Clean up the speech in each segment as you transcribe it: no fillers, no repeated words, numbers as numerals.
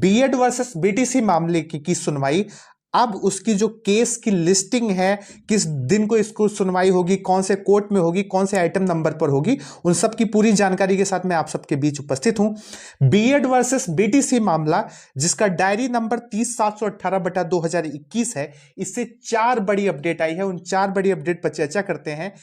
BEd versus BTC मामले की सुनवाई। अब उसकी जो केस की लिस्टिंग है, किस दिन को इसको सुनवाई होगी, कौन से कोर्ट में होगी, कौन से आइटम नंबर पर होगी, उन सब की पूरी जानकारी के साथ मैं आप सबके बीच उपस्थित हूं। बीएड वर्सेस बीटीसी मामला, जिसका डायरी नंबर 30/718/2021 है, इससे 4 बड़ी अपडेट आई है। उन 4 बड़ी अपडेट पर चर्चा करते हैं।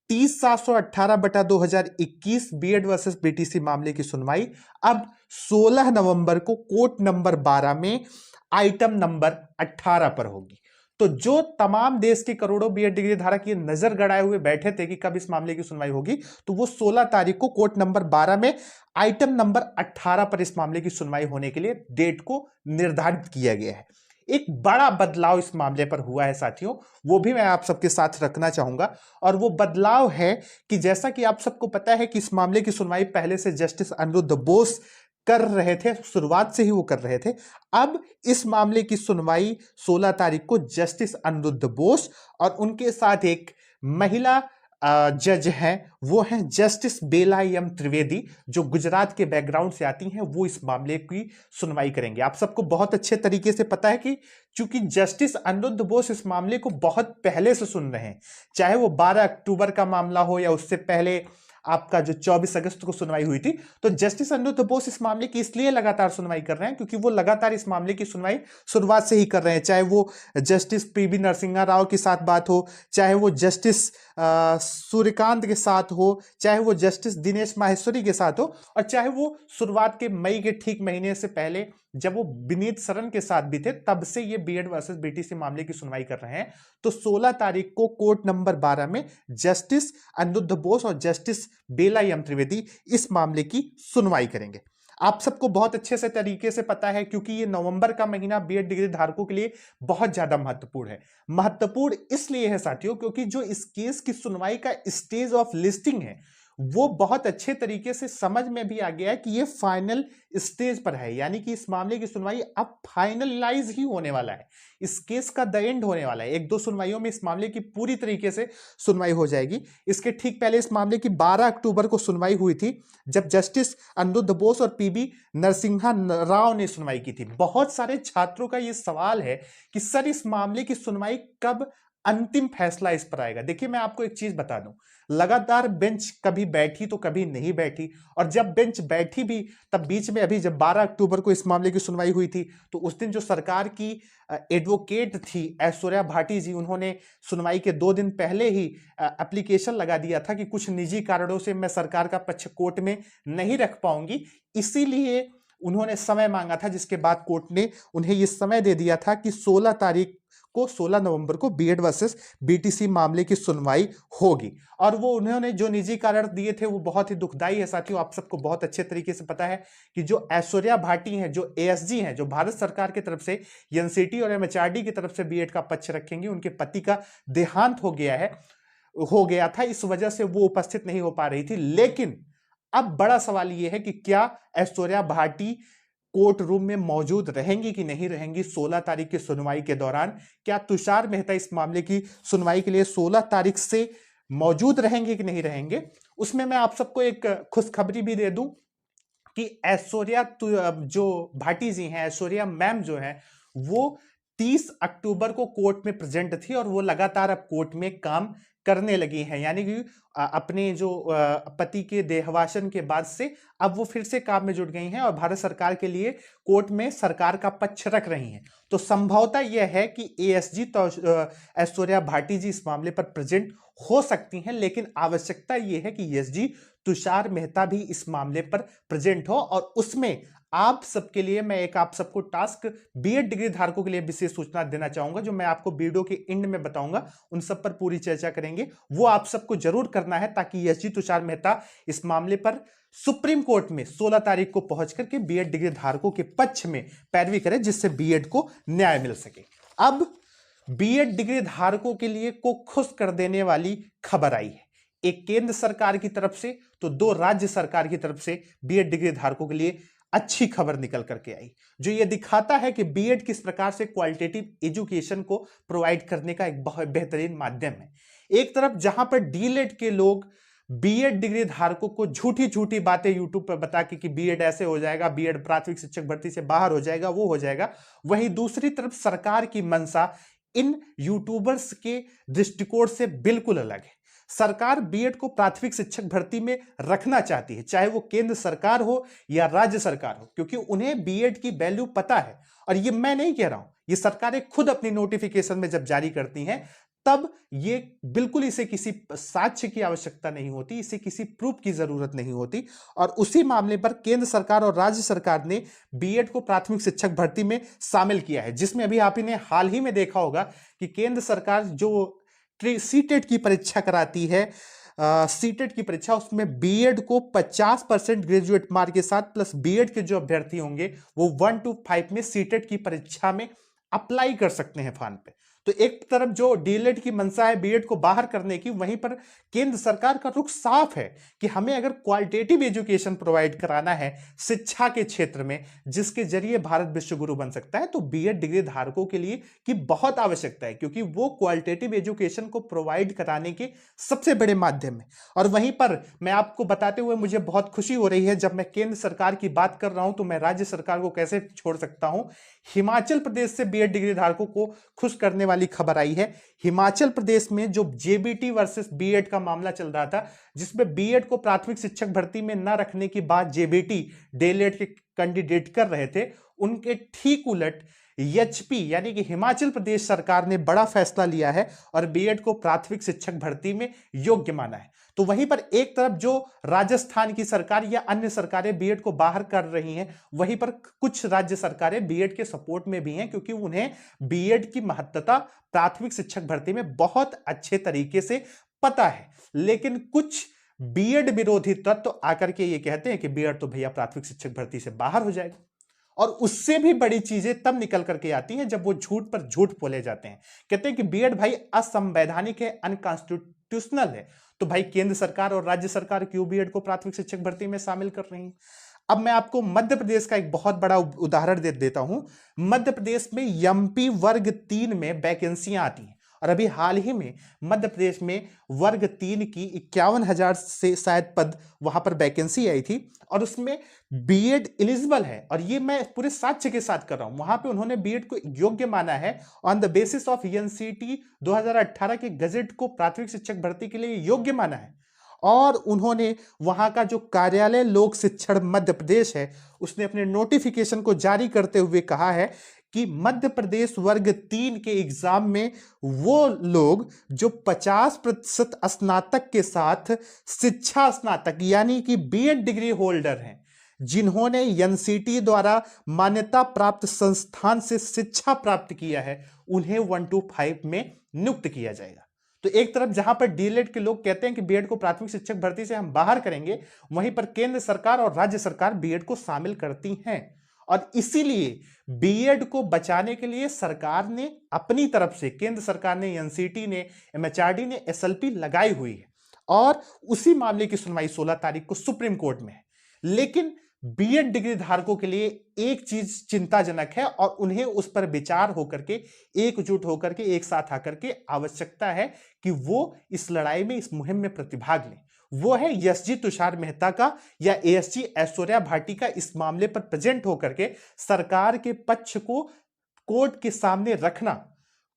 30/718/2021 बीएड वर्सेस बीटीसी मामले की सुनवाई अब 16 नवंबर को कोर्ट नंबर 12 में आइटम नंबर 18 पर होगी। तो जो तमाम देश के करोड़ों बीएड डिग्री धारक ये नजर गड़ाए हुए बैठे थे कि कब इस मामले की सुनवाई होगी, तो वो 16 तारीख को कोर्ट नंबर 12 में आइटम नंबर 18 पर इस मामले की सुनवाई होने के लिए डेट को निर्धारित किया गया है। एक बड़ा बदलाव इस मामले पर हुआ है साथियों, वो भी मैं आप सबके साथ रखना चाहूंगा। और वो बदलाव है कि जैसा कि आप सबको पता है कि इस मामले की सुनवाई पहले से जस्टिस अनिरुद्ध बोस कर रहे थे, शुरुआत से ही वो कर रहे थे। अब इस मामले की सुनवाई 16 तारीख को जस्टिस अनिरुद्ध बोस और उनके साथ एक महिला जज हैं, वो हैं जस्टिस बेला एम त्रिवेदी, जो गुजरात के बैकग्राउंड से आती हैं। वो इस मामले की सुनवाई करेंगे। आप सबको बहुत अच्छे तरीके से पता है कि चूंकि जस्टिस अनिरुद्ध बोस इस मामले को बहुत पहले से सुन रहे हैं, चाहे वो 12 अक्टूबर का मामला हो या उससे पहले आपका जो 24 अगस्त को सुनवाई हुई थी। तो जस्टिस अनिरुद्ध बोस इस मामले की इसलिए लगातार सुनवाई कर रहे हैं क्योंकि वो लगातार इस मामले की सुनवाई शुरुआत से ही कर रहे हैं। चाहे वो जस्टिस पीबी नरसिम्हा राव के साथ बात हो, चाहे वो जस्टिस सूर्यकांत के साथ हो, चाहे वो जस्टिस दिनेश माहेश्वरी के साथ हो, और चाहे वो शुरुआत के मई के ठीक महीने से पहले जब वो विनीत सरन के साथ भी थे, तब से ये बीएड वर्सेस बीटीसी मामले की सुनवाई कर रहे हैं। तो 16 तारीख को कोर्ट नंबर 12 में जस्टिस अनिरुद्ध बोस और जस्टिस बेला एम त्रिवेदी इस मामले की सुनवाई करेंगे। आप सबको बहुत अच्छे से तरीके से पता है क्योंकि ये नवंबर का महीना बीएड डिग्री धारकों के लिए बहुत ज्यादा महत्वपूर्ण है। महत्वपूर्ण इसलिए है साथियों क्योंकि जो इस केस की सुनवाई का स्टेज ऑफ लिस्टिंग है, वो बहुत अच्छे तरीके से समझ में भी आ गया है कि ये फाइनल स्टेज पर है, यानी कि इस मामले की सुनवाई अब फाइनलाइज ही होने वाला है। इस केस का द एंड होने वाला है। 1-2 सुनवाइयों में इस मामले की पूरी तरीके से सुनवाई हो जाएगी। इसके ठीक पहले इस मामले की 12 अक्टूबर को सुनवाई हुई थी, जब जस्टिस अनिरुद्ध बोस और पीबी नरसिम्हा राव ने सुनवाई की थी। बहुत सारे छात्रों का यह सवाल है कि सर इस मामले की सुनवाई कब, अंतिम फैसला इस पर आएगा। देखिए मैं आपको एक चीज बता दूं, लगातार बेंच कभी बैठी तो कभी नहीं बैठी, और जब बेंच बैठी भी तब बीच में अभी जब 12 अक्टूबर को इस मामले की सुनवाई हुई थी, तो उस दिन जो सरकार की एडवोकेट थी ऐश्वर्या भाटी जी, उन्होंने सुनवाई के 2 दिन पहले ही एप्लीकेशन लगा दिया था कि कुछ निजी कारणों से मैं सरकार का पक्ष कोर्ट में नहीं रख पाऊंगी, इसीलिए उन्होंने समय मांगा था, जिसके बाद कोर्ट ने उन्हें यह समय दे दिया था कि 16 नवंबर को बीएड वर्सेस बीटीसी मामले की सुनवाई होगी। और वो उन्होंने जो निजी कारण दिए थे वो बहुत ही दुखदाई है साथियों। आप सबको बहुत अच्छे तरीके से पता है कि जो ऐश्वर्या भाटी हैं, जो एएसजी हैं, जो भारत सरकार की तरफ से एनसीटी और एमएचआरडी की तरफ से बीएड का पक्ष रखेंगे, उनके पति का देहांत हो गया था, इस वजह से वो उपस्थित नहीं हो पा रही थी। लेकिन अब बड़ा सवाल यह है कि क्या ऐश्वर्या भाटी कोर्ट रूम में मौजूद रहेंगी कि नहीं रहेंगी 16 तारीख की सुनवाई के दौरान। क्या तुषार मेहता इस मामले की सुनवाई के लिए 16 तारीख से मौजूद रहेंगे कि नहीं रहेंगे। उसमें मैं आप सबको एक खुशखबरी भी दे दूं कि ऐश्वर्या जो भाटी जी हैं, ऐश्वर्या मैम जो है, वो 30 अक्टूबर को कोर्ट में प्रेजेंट थी और वो लगातार अब कोर्ट में काम करने लगी हैं, यानी कि अपने जो पति के देहवासन के बाद से अब वो फिर से काम में जुट गई हैं और भारत सरकार के लिए कोर्ट में सरकार का पक्ष रख रही हैं। तो संभवतः यह है कि एएसजी तो ऐश्वर्या भाटी जी इस मामले पर प्रेजेंट हो सकती हैं, लेकिन आवश्यकता यह है कि एएसजी तुषार मेहता भी इस मामले पर प्रेजेंट हो। और उसमें आप सबके लिए मैं एक आप सबको टास्क बीएड डिग्री धारकों के लिए विशेष सूचना देना चाहूंगा, जो मैं आपको वीडियो के एंड में बताऊंगा। उन सब पर पूरी चर्चा करेंगे, वो आप सबको जरूर करना है ताकि एएसजी तुषार मेहता इस मामले पर सुप्रीम कोर्ट में 16 तारीख को पहुंच करके बीएड डिग्री धारकों के पक्ष में पैरवी करें, जिससे बीएड को न्याय मिल सके। अब बीएड डिग्री धारकों के लिए को खुश कर देने वाली खबर आई है, एक केंद्र सरकार की तरफ से तो 2 राज्य सरकार की तरफ से बीएड डिग्री धारकों के लिए अच्छी खबर निकल करके आई, जो ये दिखाता है कि बीएड किस प्रकार से क्वालिटेटिव एजुकेशन को प्रोवाइड करने का एक बहुत बेहतरीन माध्यम है। एक तरफ जहां पर डीएलएड के लोग बीएड डिग्री धारकों को झूठी झूठी बातें यूट्यूब पर बता के कि बीएड ऐसे हो जाएगा, बीएड प्राथमिक शिक्षक भर्ती से बाहर हो जाएगा, वो हो जाएगा। वहीं दूसरी तरफ सरकार की मंशा इन यूट्यूबर्स के दृष्टिकोण से बिल्कुल अलग है। सरकार बीएड को प्राथमिक शिक्षक भर्ती में रखना चाहती है, चाहे वो केंद्र सरकार हो या राज्य सरकार हो, क्योंकि उन्हें बीएड की वैल्यू पता है। और ये मैं नहीं कह रहा हूं, ये सरकारें खुद अपनी नोटिफिकेशन में जब जारी करती हैं तब ये बिल्कुल इसे किसी साक्ष्य की आवश्यकता नहीं होती, इसे किसी प्रूफ की जरूरत नहीं होती। और उसी मामले पर केंद्र सरकार और राज्य सरकार ने बीएड को प्राथमिक शिक्षक भर्ती में शामिल किया है, जिसमें अभी आप इन्हें हाल ही में देखा होगा कि केंद्र सरकार जो सीटेट की परीक्षा कराती है, सीटेट की परीक्षा, उसमें बीएड को 50% ग्रेजुएट मार्क के साथ प्लस बीएड के जो अभ्यर्थी होंगे वो 1 to 5 में सीटेट की परीक्षा में अप्लाई कर सकते हैं फॉर्म पे। तो एक तरफ जो डीएलएड की मंशा है बीएड को बाहर करने की, वहीं पर केंद्र सरकार का रुख साफ है कि हमें अगर क्वालिटेटिव एजुकेशन प्रोवाइड कराना है शिक्षा के क्षेत्र में, जिसके जरिए भारत विश्व गुरु बन सकता है, तो बीएड डिग्री धारकों के लिए की बहुत आवश्यकता है, क्योंकि वो क्वालिटेटिव एजुकेशन को प्रोवाइड कराने के सबसे बड़े माध्यम है। और वहीं पर मैं आपको बताते हुए मुझे बहुत खुशी हो रही है, जब मैं केंद्र सरकार की बात कर रहा हूं तो मैं राज्य सरकार को कैसे छोड़ सकता हूं। हिमाचल प्रदेश से बीएड डिग्री धारकों को खुश करने वाली खबर आई है। हिमाचल प्रदेश में जो जेबीटी वर्सेस बीएड का मामला चल रहा था, जिसमें बीएड को प्राथमिक शिक्षक भर्ती में न रखने की बात जेबीटी डीएलएड के कैंडिडेट कर रहे थे, उनके ठीक उलट एचपी यानी कि हिमाचल प्रदेश सरकार ने बड़ा फैसला लिया है और बीएड को प्राथमिक शिक्षक भर्ती में योग्य माना है। तो वहीं पर एक तरफ जो राजस्थान की सरकार या अन्य सरकारें बीएड को बाहर कर रही हैं, वहीं पर कुछ राज्य सरकारें बीएड के सपोर्ट में भी हैं, क्योंकि उन्हें बीएड की महत्ता प्राथमिक शिक्षक भर्ती में बहुत अच्छे तरीके से पता है। लेकिन कुछ बीएड विरोधी तत्व तो आकर के ये कहते हैं कि बीएड तो भैया प्राथमिक शिक्षक भर्ती से बाहर हो जाएगा। और उससे भी बड़ी चीजें तब निकल करके आती हैं जब वो झूठ पर झूठ बोले जाते हैं। कहते हैं कि बीएड भाई असंवैधानिक है, अनकॉन्स्टिट्यूशनल है। तो भाई केंद्र सरकार और राज्य सरकार क्यों बीएड को प्राथमिक शिक्षक भर्ती में शामिल कर रही है? अब मैं आपको मध्य प्रदेश का एक बहुत बड़ा उदाहरण दे देता हूं। मध्य प्रदेश में एमपी वर्ग 3 में वैकेंसियां आती हैं, और अभी हाल ही में मध्य प्रदेश में वर्ग 3 की 51,000 से शायद पद वहां पर वैकेंसी आई थी, और उसमें बीएड एलिजिबल है। और ये मैं पूरे साक्ष्य के साथ कर रहा हूं। वहां पे उन्होंने बीएड को योग्य माना है on the basis of NCT 2018 के गजेट को प्राथमिक शिक्षक भर्ती के लिए योग्य माना है। और उन्होंने वहां का जो कार्यालय लोक शिक्षण मध्य प्रदेश है, उसने अपने नोटिफिकेशन को जारी करते हुए कहा है कि मध्य प्रदेश वर्ग 3 के एग्जाम में वो लोग जो 50% स्नातक के साथ शिक्षा स्नातक यानी कि बीएड डिग्री होल्डर हैं, जिन्होंने एनसीटी द्वारा मान्यता प्राप्त संस्थान से शिक्षा प्राप्त किया है, उन्हें 1 to 5 में नियुक्त किया जाएगा। तो एक तरफ जहां पर डीएलएड के लोग कहते हैं कि बीएड को प्राथमिक शिक्षक भर्ती से हम बाहर करेंगे, वहीं पर केंद्र सरकार और राज्य सरकार बीएड को शामिल करती हैं। और इसीलिए बीएड को बचाने के लिए सरकार ने अपनी तरफ से, केंद्र सरकार ने, एनसीटी ने, एमएचआरडी ने एसएलपी लगाई हुई है, और उसी मामले की सुनवाई 16 तारीख को सुप्रीम कोर्ट में है। लेकिन बीएड डिग्री धारकों के लिए एक चीज चिंताजनक है, और उन्हें उस पर विचार होकर के, एकजुट होकर के, एक साथ आकर के आवश्यकता है कि वो इस लड़ाई में, इस मुहिम में प्रतिभाग लें। वो है एसजी तुषार मेहता का या एएसजी ऐश्वर्या भाटी का इस मामले पर प्रेजेंट होकर के सरकार के पक्ष को कोर्ट के सामने रखना,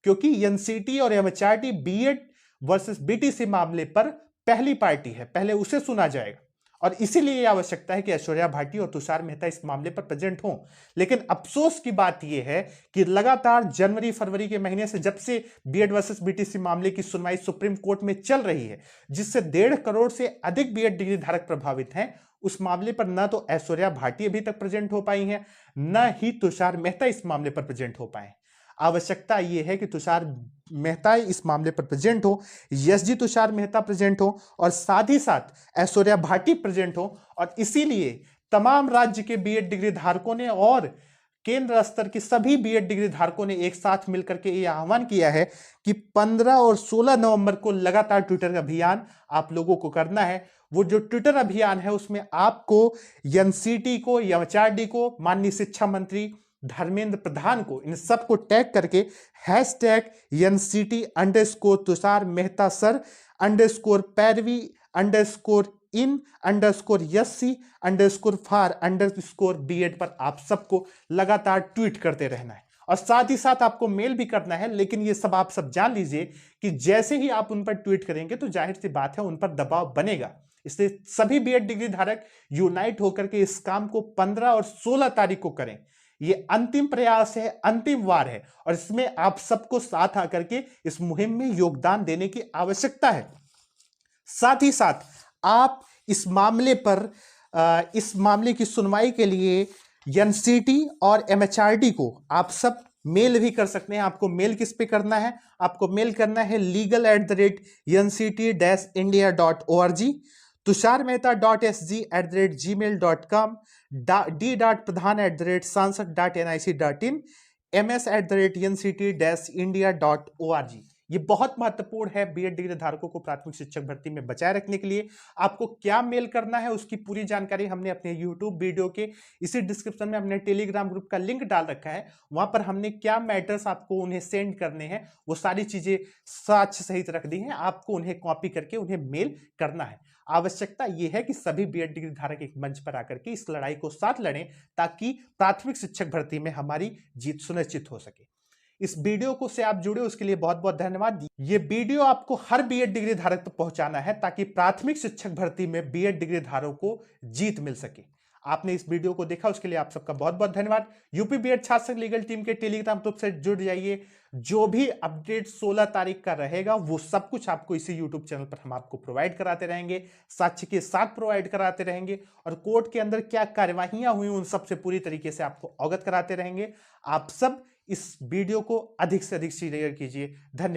क्योंकि एनसीटी और एमएचआरडी बीएड वर्सेस बीटीसी मामले पर पहली पार्टी है, पहले उसे सुना जाएगा। और इसीलिए आवश्यकता है कि ऐश्वर्या भाटी और तुषार मेहता इस मामले पर प्रेजेंट हों। लेकिन अफसोस की बात यह है कि लगातार जनवरी फरवरी के महीने से, जब से बीएड वर्सेस बीटीसी मामले की सुनवाई सुप्रीम कोर्ट में चल रही है, जिससे 1.5 करोड़ से अधिक बीएड डिग्री धारक प्रभावित हैं, उस मामले पर न तो ऐश्वर्या भाटी अभी तक प्रेजेंट हो पाई है, न ही तुषार मेहता इस मामले पर प्रेजेंट हो पाए। आवश्यकता यह है कि तुषार मेहता इस मामले पर प्रेजेंट हो, एसजी तुषार मेहता प्रेजेंट हो, और साथ ही साथ ऐश्वर्या भाटी प्रेजेंट हो। और इसीलिए तमाम राज्य के बीएड डिग्री धारकों ने और केंद्र स्तर के सभी बीएड डिग्री धारकों ने एक साथ मिलकर के यह आह्वान किया है कि 15 और 16 नवंबर को लगातार ट्विटर अभियान आप लोगों को करना है। वो जो ट्विटर अभियान है उसमें आपको एनसीटी को, एमएचआरडी को, माननीय शिक्षा मंत्री धर्मेंद्र प्रधान को, इन सबको टैग करके #NCT_तुषार मेहता सर _ पैरवी @in_SC_far_BEd पर आप सबको लगातार ट्वीट करते रहना है और साथ ही साथ आपको मेल भी करना है। लेकिन ये सब आप सब जान लीजिए कि जैसे ही आप उन पर ट्वीट करेंगे तो जाहिर सी बात है उन पर दबाव बनेगा। इसलिए सभी बीएड डिग्री धारक यूनाइट होकर के इस काम को 15 और 16 तारीख को करें। ये अंतिम प्रयास है, अंतिम वार है और इसमें आप सबको साथ आकर के इस मुहिम में योगदान देने की आवश्यकता है। साथ ही साथ आप इस मामले पर इस मामले की सुनवाई के लिए एनसीटी और एमएचआरडी को आप सब मेल भी कर सकते हैं। आपको मेल किस पे करना है? आपको मेल करना है legal@nct-india.org, tusharmehta.sg@gmail.com, d.pradhan@sansad.nic.in, ms@nct-india.org। ये बहुत महत्वपूर्ण है बीएड डिग्री धारकों को प्राथमिक शिक्षक भर्ती में बचाए रखने के लिए। आपको क्या मेल करना है उसकी पूरी जानकारी हमने अपने यूट्यूब वीडियो के इसी डिस्क्रिप्शन में हमने टेलीग्राम ग्रुप का लिंक डाल रखा है। वहां पर हमने क्या मैटर्स आपको उन्हें सेंड करने हैं वो सारी चीजें साक्ष्य सहित रख दी हैं। आपको उन्हें कॉपी करके उन्हें मेल करना है। आवश्यकता यह है कि सभी बीएड डिग्री धारक एक मंच पर आकर के इस लड़ाई को साथ लड़ें ताकि प्राथमिक शिक्षक भर्ती में हमारी जीत सुनिश्चित हो सके। इस वीडियो को से आप जुड़े उसके लिए बहुत बहुत धन्यवाद। ये वीडियो आपको हर बीएड डिग्री धारक तक पहुंचाना है ताकि प्राथमिक शिक्षक भर्ती में बीएड डिग्री धारकों को जीत मिल सके। आपने इस वीडियो को देखा उसके लिए आप सबका बहुत बहुत धन्यवाद। यूपी बीएड छात्र संघ लीगल टीम के टेलीग्राम ग्रुप से जुड़ जाइए। जो भी अपडेट 16 तारीख का रहेगा वो सब कुछ आपको इसी यूट्यूब चैनल पर हम आपको प्रोवाइड कराते रहेंगे, साक्ष्य के साथ प्रोवाइड कराते रहेंगे और कोर्ट के अंदर क्या कार्यवाहियां हुई उन सबसे पूरी तरीके से आपको अवगत कराते रहेंगे। आप सब इस वीडियो को अधिक से अधिक शेयर कीजिए। धन्यवाद।